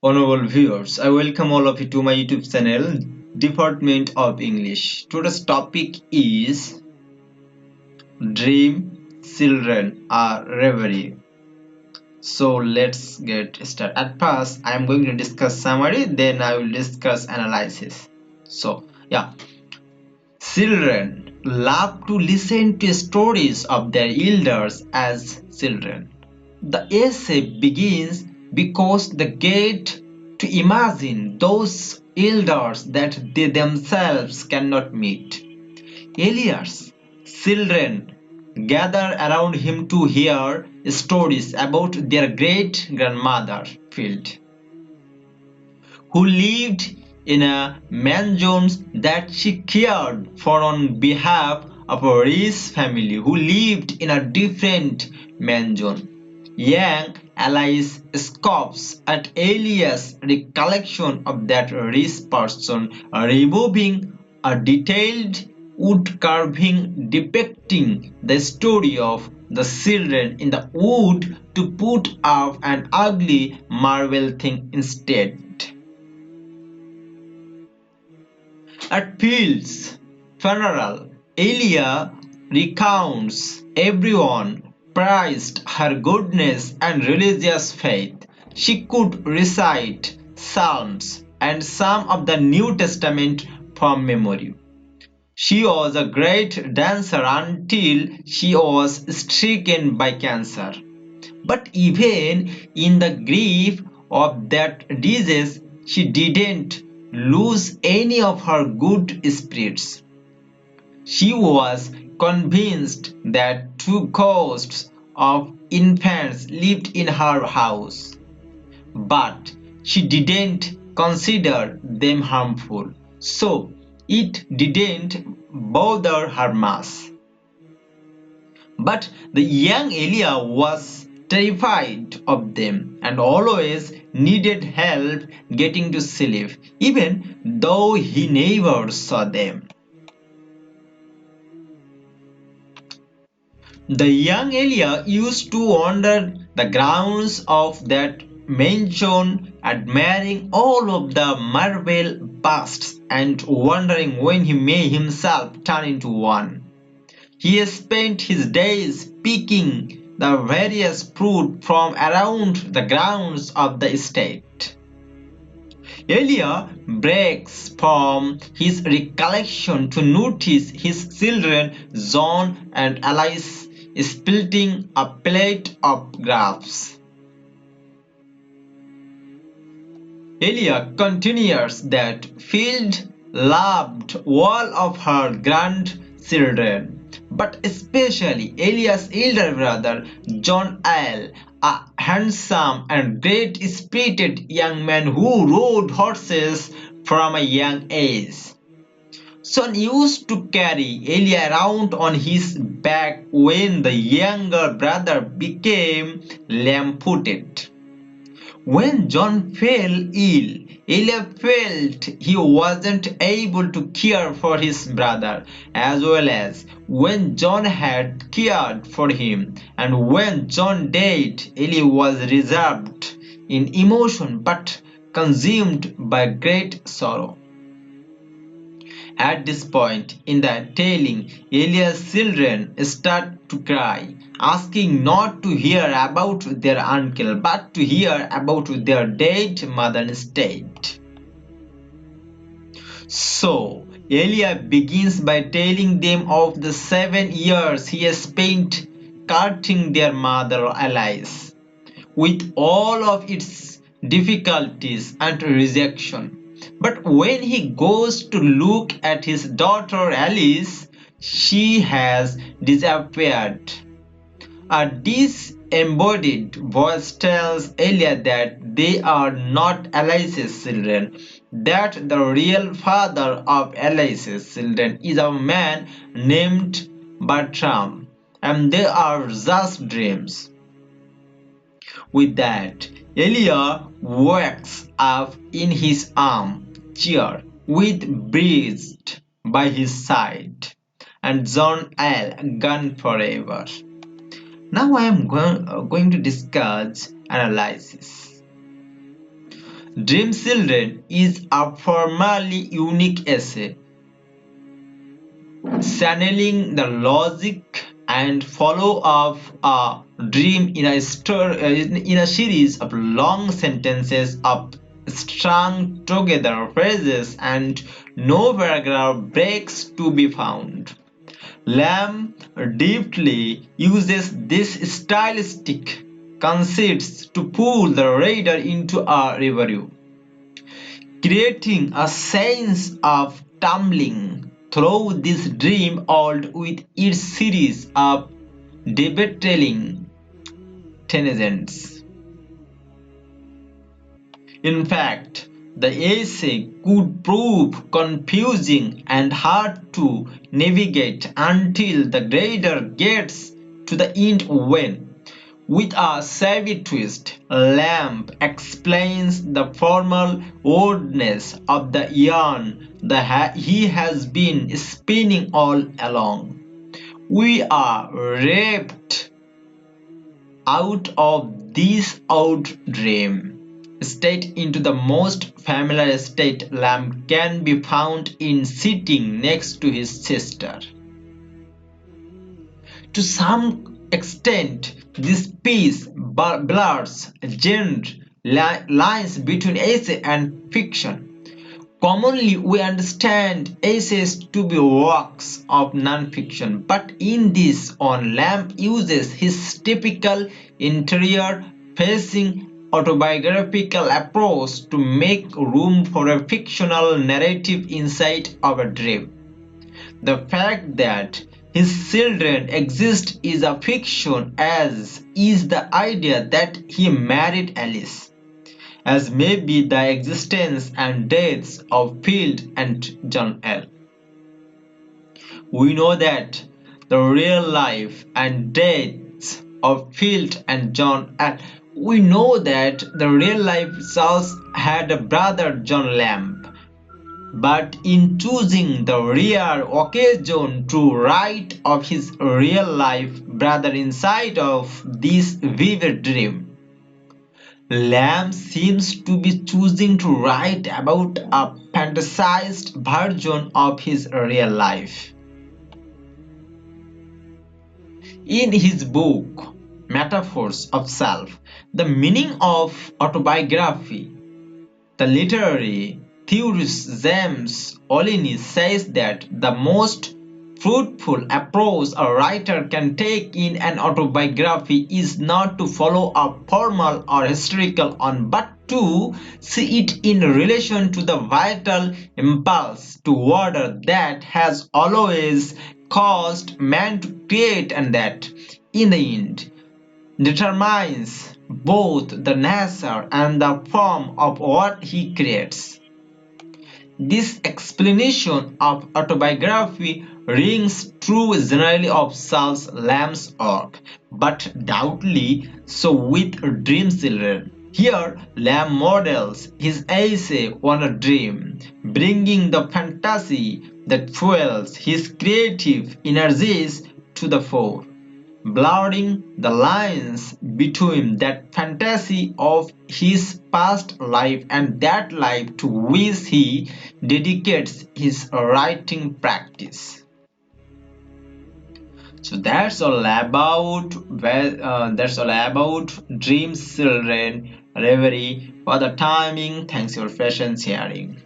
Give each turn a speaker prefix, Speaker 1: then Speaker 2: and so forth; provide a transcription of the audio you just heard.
Speaker 1: Honorable viewers, I welcome all of you to my YouTube channel, Department of English. Today's topic is Dream Children are Reverie. So let's get started. At first, I am going to discuss summary, then I will discuss analysis. So, children love to listen to stories of their elders as children. The essay begins because they get to imagine those elders that they themselves cannot meet. Elias' children gather around him to hear stories about their great grandmother Field, who lived in a mansion that she cared for on behalf of a rich family who lived in a different mansion. Young Alice scoffs at Elias' recollection of that rich person, removing a detailed wood carving depicting the story of the children in the wood to put up an ugly marble thing instead. At Field's funeral, Elia recounts everyone praised her goodness and religious faith. She could recite psalms and some of the New Testament from memory. She was a great dancer until she was stricken by cancer. But even in the grief of that disease, she didn't lose any of her good spirits. She was convinced that two ghosts of infants lived in her house, but she didn't consider them harmful, so it didn't bother her much. But the young Elia was terrified of them and always needed help getting to sleep, even though he never saw them. The young Elia used to wander the grounds of that mansion, admiring all of the marble busts and wondering when he may himself turn into one. He spent his days picking the various fruit from around the grounds of the estate. Elia breaks from his recollection to notice his children John and Alice splitting a plate of grapes. Elia continues that Field loved all of her grandchildren, but especially Elia's elder brother John Al, a handsome and great-spirited young man who rode horses from a young age. Son used to carry Elia around on his back when the younger brother became lame-footed. When John fell ill, Elia felt he wasn't able to care for his brother as well as when John had cared for him, and when John died, Elia was reserved in emotion but consumed by great sorrow. At this point in the telling, Elia's children start to cry, asking not to hear about their uncle but to hear about their dead mother instead. So, Elia begins by telling them of the 7 years he has spent courting their mother Alice, with all of its difficulties and rejection. But when he goes to look at his daughter Alice, she has disappeared. A disembodied voice tells Elia that they are not Alice's children, that the real father of Alice's children is a man named Bertram, and they are just dreams. With that, Elia wakes up in his armchair with Breast by his side and John L. gone forever. Now I am going to discuss analysis. Dream Children is a formally unique essay channeling the logic and follow of a dream in in a series of long sentences of strung together phrases and no paragraph breaks to be found. Lamb deeply uses this stylistic conceits to pull the reader into a reverie, creating a sense of tumbling through this dream world with its series of debating tangents. In fact, the essay could prove confusing and hard to navigate until the reader gets to the end when, with a savvy twist, Lamb explains the formal oddness of the yarn that he has been spinning all along. We are ripped out of this old dream state into the most familiar state Lamb can be found in sitting next to his sister. To some extent, this piece blurs genre lines between essay and fiction. Commonly, we understand essays to be works of non-fiction, but in this one, Lamb uses his typical interior-facing autobiographical approach to make room for a fictional narrative inside of a dream. The fact that his children exist is a fiction, as is the idea that he married Alice, as may be the existence and deaths of Field and John L. We know that the real life and deaths of Field and John L. We know that the real life Charles had a brother John Lamb, but in choosing the rare occasion to write of his real life brother inside of this vivid dream, Lamb seems to be choosing to write about a fantasized version of his real life. In his book, Metaphors of Self, the meaning of autobiography, the literary theorist James Olini says that the most fruitful approach a writer can take in an autobiography is not to follow a formal or historical one, but to see it in relation to the vital impulse to order that has always caused man to create, and that, in the end, determines both the nature and the form of what he creates. This explanation of autobiography rings true generally of Charles Lamb's work, but doubtly so with Dream Children. Here, Lamb models his essay on a dream, bringing the fantasy that fuels his creative energies to the fore, blurring the lines between that fantasy of his past life and that life to which he dedicates his writing practice. So that's all about Dreams Children Reverie. For the timing, thanks for patience hearing.